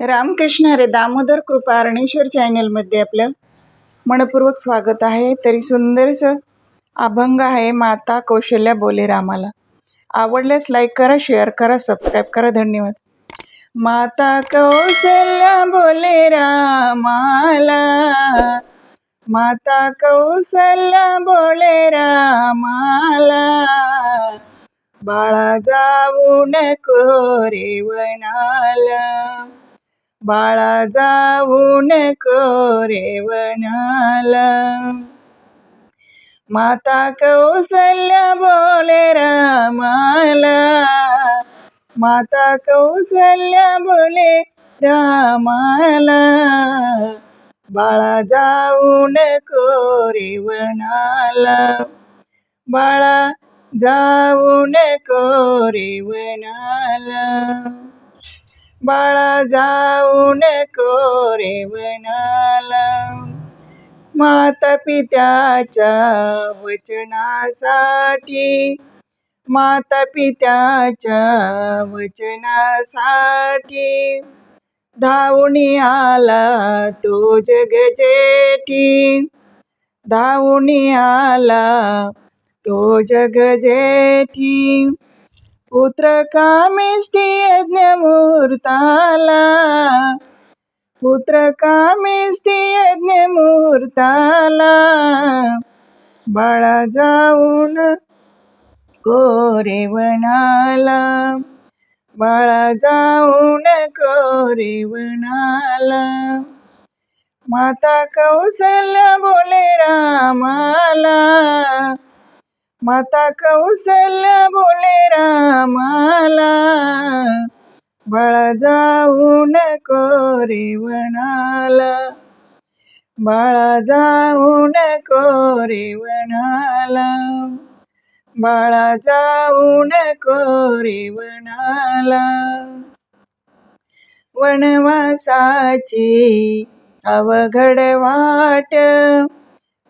रामकृष्ण हरे. दामोदर कृपा अरणेश्वर चॅनलमध्ये आपलं मनपूर्वक स्वागत आहे. तरी सुंदरसं अभंग आहे, माता कौशल्या बोले रामाला. आवडल्यास लाईक करा, शेअर करा, सबस्क्राईब करा. धन्यवाद. माता कौशल्या बोले रामाला, माता कौशल्या बोले रामाला, बाळा जाऊ नको रे वनाला, बाळा जाऊ नको रे वनाला. माता कौशल्या बोले रामाला, माता कौशल्या बोले रामाला, बाळा जाऊ नको रे वनाला, बाळा जाऊ नको रे वनाला, बाळा जाऊ नको रे वनाला. माता पित्याच्या वचनासाठी, माता पित्याच्या वचनासाठी, धावून आला तो जगजेठी, धावून आला तो जगजेठी. पुत्र कामिष्ठी यज्ञ मुहूर्ताला, पुत्र कामिष्ठी यज्ञ मुहूर्ताला, बाळा जाऊन कोरे वनाला, बाळा जाऊन कोरे वनाला. माता कौशल्या बोले रामाला, माता कौशल्या बोले रामाला, बाळा जाऊ नको रे वनाला, बाळा जाऊ नको रे वनाला, बाळा जाऊ नको रे वनाला. वनवासाची अवघड वाट,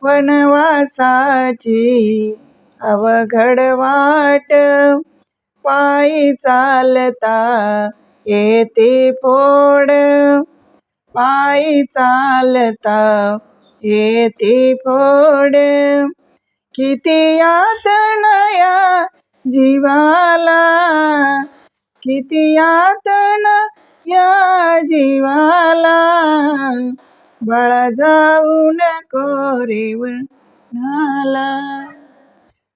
वनवासाची अवघड वाट, पायी चालता येते फोड, पायी चालता येते फोड. किती यातना या जीवाला, किती यातना या जीवाला, बाळा जाऊ नको रे वनाला,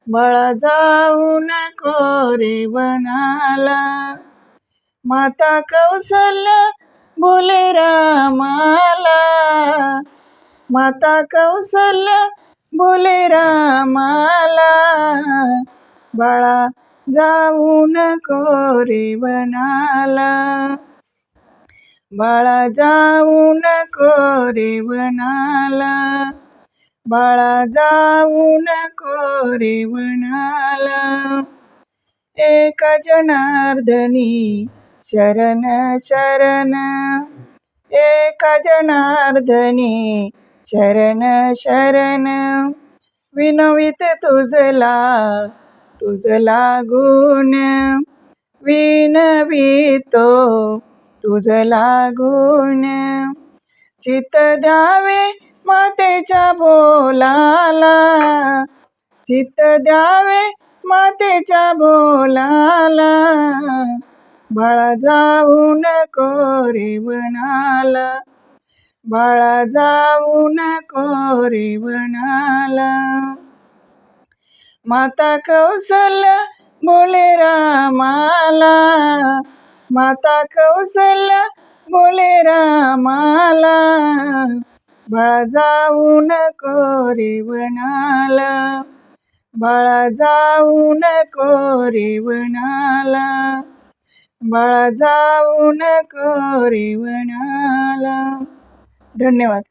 बाळा जाऊ नको रे वनाला. माता कौशल्या बोले रामाला, माता कौशल्या बोले रामाला, बाळा जाऊ नको रे वनाला, बाळा जाऊ नको रे वनाला, बाळा जाऊ नको रे वनाला. एका जनार्दनी शरण शरण, एका जनार्दनी शरण शरण, विनवित तुझला तुझला गुण, विनवितो तुझला गुण. चित्त द्यावे मातेच्या बोलाला, चित्त द्यावे मातेच्या बोलाला, बाळा जाऊ नको रे वनाला, बाळा जाऊ नको रे वनाला. माता कौशल्या बोले रामाला, माता कौशल्या बोले रामाला, बाळा जाऊ नको रे वनाला, बाळा जाऊ नको रे वनाला, बाळा जाऊ नको रे वनाला. धन्यवाद.